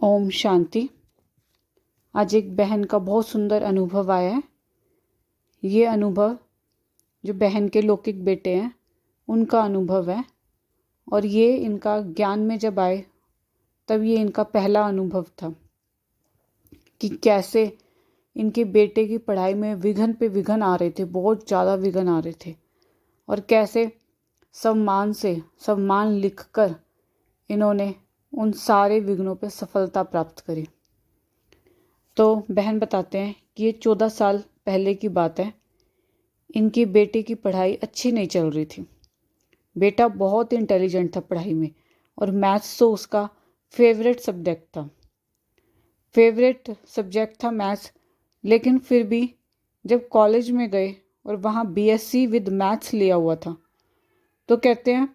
ओम शांति। आज एक बहन का बहुत सुंदर अनुभव आया है। ये अनुभव जो बहन के लौकिक बेटे हैं उनका अनुभव है, और ये इनका ज्ञान में जब आए तब ये इनका पहला अनुभव था कि कैसे इनके बेटे की पढ़ाई में विघ्न पे विघ्न आ रहे थे, बहुत ज़्यादा विघ्न आ रहे थे, और कैसे सम्मान लिखकर इन्होंने उन सारे विघ्नों पर सफलता प्राप्त करी। तो बहन बताते हैं कि ये 14 साल पहले की बात है। इनकी बेटे की पढ़ाई अच्छी नहीं चल रही थी। बेटा बहुत इंटेलिजेंट था पढ़ाई में, और मैथ्स तो उसका फेवरेट सब्जेक्ट था मैथ्स। लेकिन फिर भी जब कॉलेज में गए और वहाँ बीएससी विद मैथ्स लिया हुआ था, तो कहते हैं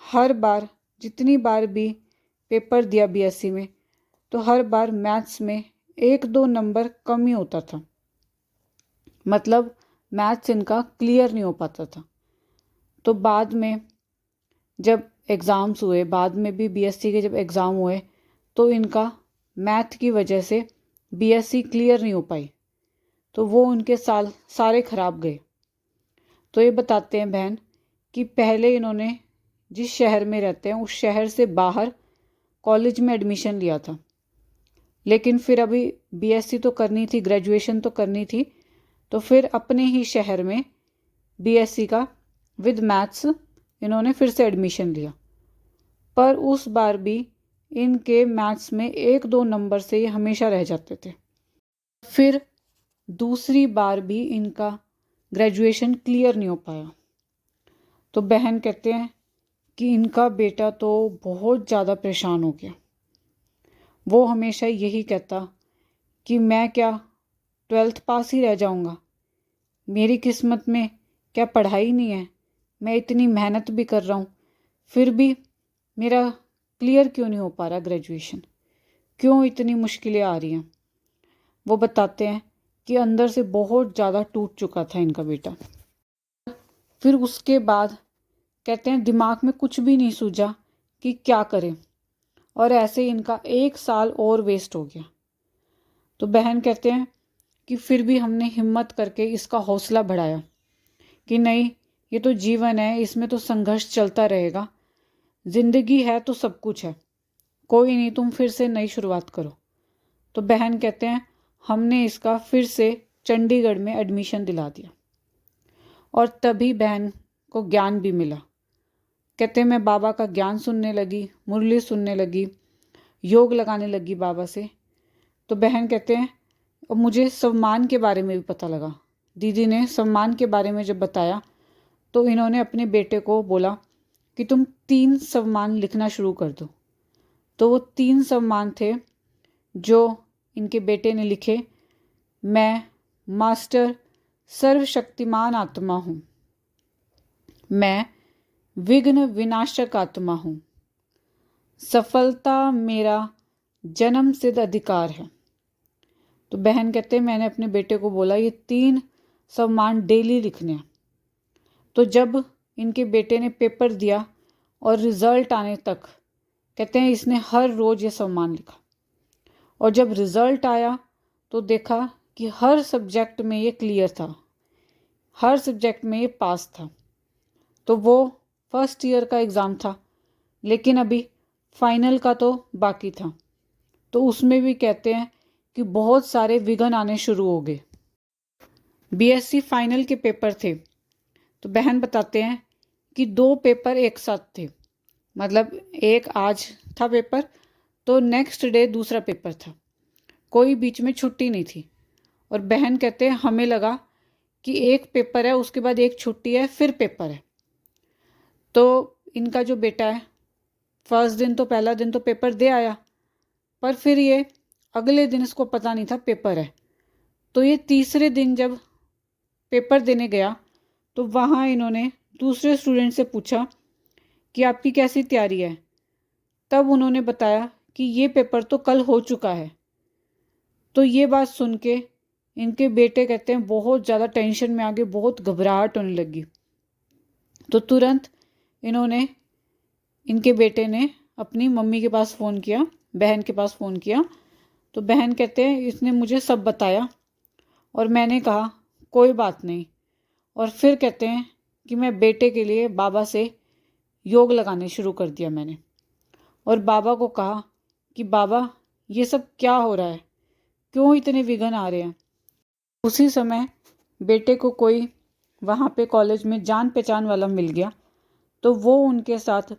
हर बार जितनी बार भी पेपर दिया बीएससी में, तो हर बार मैथ्स में 1-2 नंबर कम ही होता था। मतलब मैथ्स इनका क्लियर नहीं हो पाता था। तो बाद में जब एग्ज़ाम्स हुए, बाद में भी बीएससी के जब एग्ज़ाम हुए, तो इनका मैथ की वजह से बीएससी क्लियर नहीं हो पाई, तो वो उनके साल सारे ख़राब गए। तो ये बताते हैं बहन कि पहले इन्होंने जिस शहर में रहते हैं उस शहर से बाहर कॉलेज में एडमिशन लिया था, लेकिन फिर अभी बीएससी तो करनी थी, ग्रेजुएशन तो करनी थी, तो फिर अपने ही शहर में बीएससी का विद मैथ्स इन्होंने फिर से एडमिशन लिया। पर उस बार भी इनके मैथ्स में 1-2 नंबर से ये हमेशा रह जाते थे। फिर दूसरी बार भी इनका ग्रेजुएशन क्लियर नहीं हो पाया। तो बहन कहते हैं कि इनका बेटा तो बहुत ज़्यादा परेशान हो गया। वो हमेशा यही कहता कि मैं क्या 12th पास ही रह जाऊंगा, मेरी किस्मत में क्या पढ़ाई नहीं है, मैं इतनी मेहनत भी कर रहा हूँ, फिर भी मेरा क्लियर क्यों नहीं हो पा रहा ग्रेजुएशन, क्यों इतनी मुश्किलें आ रही हैं। वो बताते हैं कि अंदर से बहुत ज़्यादा टूट चुका था इनका बेटा। फिर उसके बाद कहते हैं दिमाग में कुछ भी नहीं सूझा कि क्या करें, और ऐसे इनका 1 साल और वेस्ट हो गया। तो बहन कहते हैं कि फिर भी हमने हिम्मत करके इसका हौसला बढ़ाया कि नहीं, ये तो जीवन है, इसमें तो संघर्ष चलता रहेगा, ज़िंदगी है तो सब कुछ है, कोई नहीं, तुम फिर से नई शुरुआत करो। तो बहन कहते हैं हमने इसका फिर से चंडीगढ़ में एडमिशन दिला दिया, और तभी बहन को ज्ञान भी मिला। कहते हैं मैं बाबा का ज्ञान सुनने लगी, मुरली सुनने लगी, योग लगाने लगी बाबा से। तो बहन कहते हैं और मुझे सम्मान के बारे में भी पता लगा। दीदी ने सम्मान के बारे में जब बताया, तो इन्होंने अपने बेटे को बोला कि तुम 3 सम्मान लिखना शुरू कर दो। तो वो 3 सम्मान थे जो इनके बेटे ने लिखे। मैं मास्टर सर्वशक्तिमान आत्मा हूँ, मैं विघ्न विनाशक आत्मा हूँ, सफलता मेरा जन्म सिद्ध अधिकार है। तो बहन कहते हैं मैंने अपने बेटे को बोला ये 3 सम्मान डेली लिखने हैं। तो जब इनके बेटे ने पेपर दिया और रिज़ल्ट आने तक कहते हैं इसने हर रोज़ ये सम्मान लिखा, और जब रिज़ल्ट आया तो देखा कि हर सब्जेक्ट में ये क्लियर था, हर सब्जेक्ट में ये पास था। तो वो फर्स्ट ईयर का एग्ज़ाम था, लेकिन अभी फाइनल का तो बाकी था। तो उसमें भी कहते हैं कि बहुत सारे विघ्न आने शुरू हो गए। बीएससी फाइनल के पेपर थे। तो बहन बताते हैं कि 2 पेपर एक साथ थे, मतलब एक आज था पेपर, तो नेक्स्ट डे दूसरा पेपर था, कोई बीच में छुट्टी नहीं थी। और बहन कहते हैं हमें लगा कि एक पेपर है, उसके बाद एक छुट्टी है, फिर पेपर है। तो इनका जो बेटा है फर्स्ट दिन तो पहला दिन तो पेपर दे आया, पर फिर ये अगले दिन इसको पता नहीं था पेपर है। तो ये तीसरे दिन जब पेपर देने गया, तो वहाँ इन्होंने दूसरे स्टूडेंट से पूछा कि आपकी कैसी तैयारी है। तब उन्होंने बताया कि ये पेपर तो कल हो चुका है। तो ये बात सुन के इनके बेटे कहते हैं बहुत ज़्यादा टेंशन में आ गए, बहुत घबराहट होने लगी। तो तुरंत इनके बेटे ने अपनी मम्मी के पास फ़ोन किया बहन के पास फ़ोन किया तो बहन कहते हैं इसने मुझे सब बताया और मैंने कहा कोई बात नहीं। और फिर कहते हैं कि मैं बेटे के लिए बाबा से योग लगाने शुरू कर दिया मैंने, और बाबा को कहा कि बाबा ये सब क्या हो रहा है, क्यों इतने विघ्न आ रहे हैं। उसी समय बेटे को कोई वहाँ पे कॉलेज में जान पहचान वाला मिल गया, तो वो उनके साथ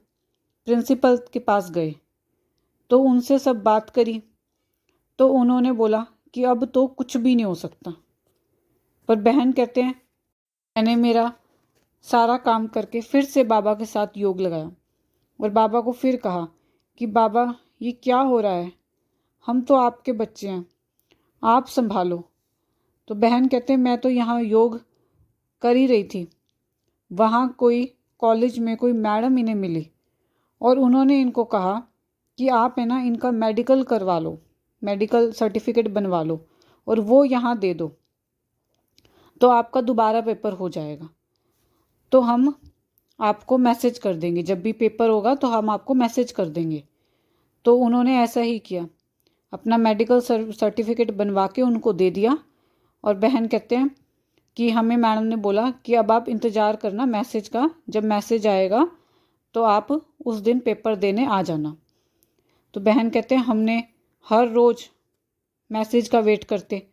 प्रिंसिपल के पास गए, तो उनसे सब बात करी, तो उन्होंने बोला कि अब तो कुछ भी नहीं हो सकता। पर बहन कहते हैं मैंने मेरा सारा काम करके फिर से बाबा के साथ योग लगाया और बाबा को फिर कहा कि बाबा ये क्या हो रहा है, हम तो आपके बच्चे हैं, आप संभालो। तो बहन कहते हैं मैं तो यहाँ योग कर ही रही थी, वहाँ कोई कॉलेज में कोई मैडम इन्हें मिली और उन्होंने इनको कहा कि आप है ना इनका मेडिकल करवा लो, मेडिकल सर्टिफिकेट बनवा लो और वो यहाँ दे दो, तो आपका दोबारा पेपर हो जाएगा। तो हम आपको मैसेज कर देंगे, जब भी पेपर होगा तो हम आपको मैसेज कर देंगे। तो उन्होंने ऐसा ही किया, अपना मेडिकल सर्टिफिकेट बनवा के उनको दे दिया। और बहन कहते हैं कि हमें मैडम ने बोला कि अब आप इंतज़ार करना मैसेज का, जब मैसेज आएगा तो आप उस दिन पेपर देने आ जाना। तो बहन कहते हैं हमने हर रोज़ मैसेज का वेट करते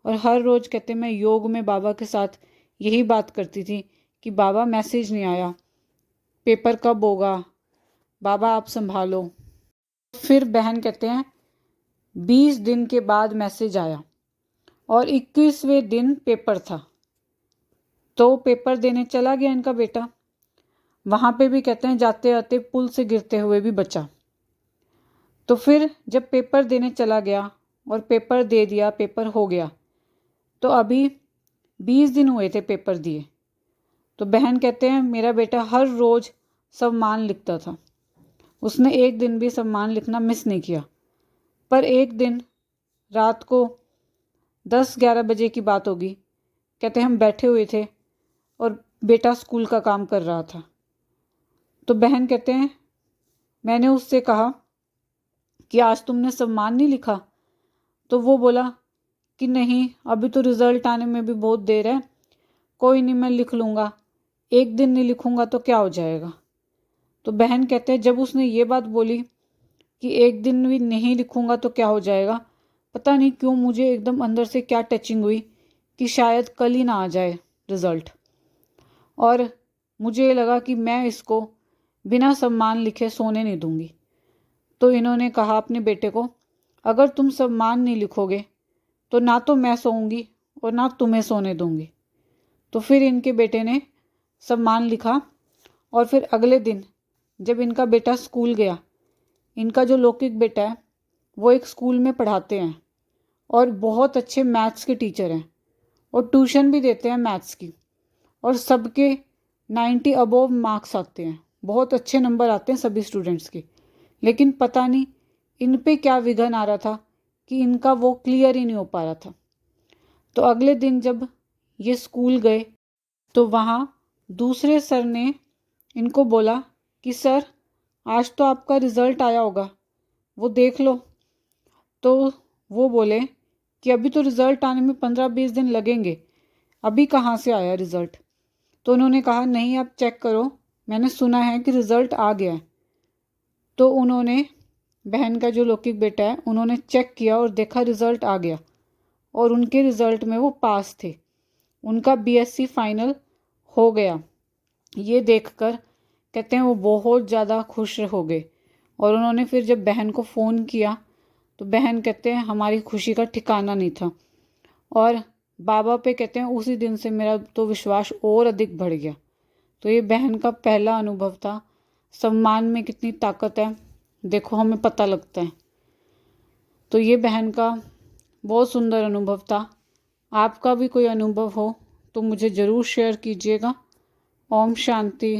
और हर रोज़ कहते मैं योग में बाबा के साथ यही बात करती थी कि बाबा मैसेज नहीं आया, पेपर कब होगा, बाबा आप संभालो। फिर बहन कहते हैं 20 दिन के बाद मैसेज आया और 21वें दिन पेपर था, तो पेपर देने चला गया इनका बेटा। वहाँ पे भी कहते हैं जाते आते पुल से गिरते हुए भी बचा। तो फिर जब पेपर देने चला गया और पेपर दे दिया, पेपर हो गया, तो अभी 20 दिन हुए थे पेपर दिए। तो बहन कहते हैं मेरा बेटा हर रोज़ सम्मान लिखता था, उसने एक दिन भी सम्मान लिखना मिस नहीं किया। पर एक दिन रात को 10-11 बजे की बात होगी, कहते हम बैठे हुए थे और बेटा स्कूल का काम कर रहा था। तो बहन कहते हैं मैंने उससे कहा कि आज तुमने सम्मान नहीं लिखा, तो वो बोला कि नहीं अभी तो रिज़ल्ट आने में भी बहुत देर है, कोई नहीं मैं लिख लूँगा, एक दिन नहीं लिखूँगा तो क्या हो जाएगा। तो बहन कहते हैं जब उसने ये बात बोली कि एक दिन भी नहीं लिखूँगा तो क्या हो जाएगा, पता नहीं क्यों मुझे एकदम अंदर से क्या टचिंग हुई कि शायद कल ही ना आ जाए रिज़ल्ट। और मुझे ये लगा कि मैं इसको बिना सम्मान लिखे सोने नहीं दूँगी। तो इन्होंने कहा अपने बेटे को अगर तुम सम्मान नहीं लिखोगे तो ना तो मैं सोऊंगी और ना तुम्हें सोने दूँगी। तो फिर इनके बेटे ने सम्मान लिखा और फिर अगले दिन जब इनका बेटा स्कूल गया, इनका जो लौकिक बेटा है वो एक स्कूल में पढ़ाते हैं और बहुत अच्छे मैथ्स के टीचर हैं और ट्यूशन भी देते हैं मैथ्स की, और सबके 90 अबोव मार्क्स आते हैं, बहुत अच्छे नंबर आते हैं सभी स्टूडेंट्स के। लेकिन पता नहीं इन पे क्या विघन आ रहा था कि इनका वो क्लियर ही नहीं हो पा रहा था। तो अगले दिन जब ये स्कूल गए तो वहाँ दूसरे सर ने इनको बोला कि सर आज तो आपका रिज़ल्ट आया होगा, वो देख लो। तो वो बोले कि अभी तो रिज़ल्ट आने में 15-20 दिन लगेंगे, अभी कहाँ से आया रिज़ल्ट। तो उन्होंने कहा नहीं आप चेक करो, मैंने सुना है कि रिज़ल्ट आ गया है। तो उन्होंने बहन का जो लौकिक बेटा है उन्होंने चेक किया और देखा रिज़ल्ट आ गया और उनके रिज़ल्ट में वो पास थे, उनका बीएससी फाइनल हो गया। ये देखकर कहते हैं वो बहुत ज़्यादा खुश हो गए और उन्होंने फिर जब बहन को फ़ोन किया तो बहन कहते हैं हमारी खुशी का ठिकाना नहीं था। और बाबा पे कहते हैं उसी दिन से मेरा तो विश्वास और अधिक बढ़ गया। तो ये बहन का पहला अनुभव था, सम्मान में कितनी ताकत है देखो हमें पता लगता है। तो ये बहन का बहुत सुंदर अनुभव था। आपका भी कोई अनुभव हो तो मुझे ज़रूर शेयर कीजिएगा। ओम शांति।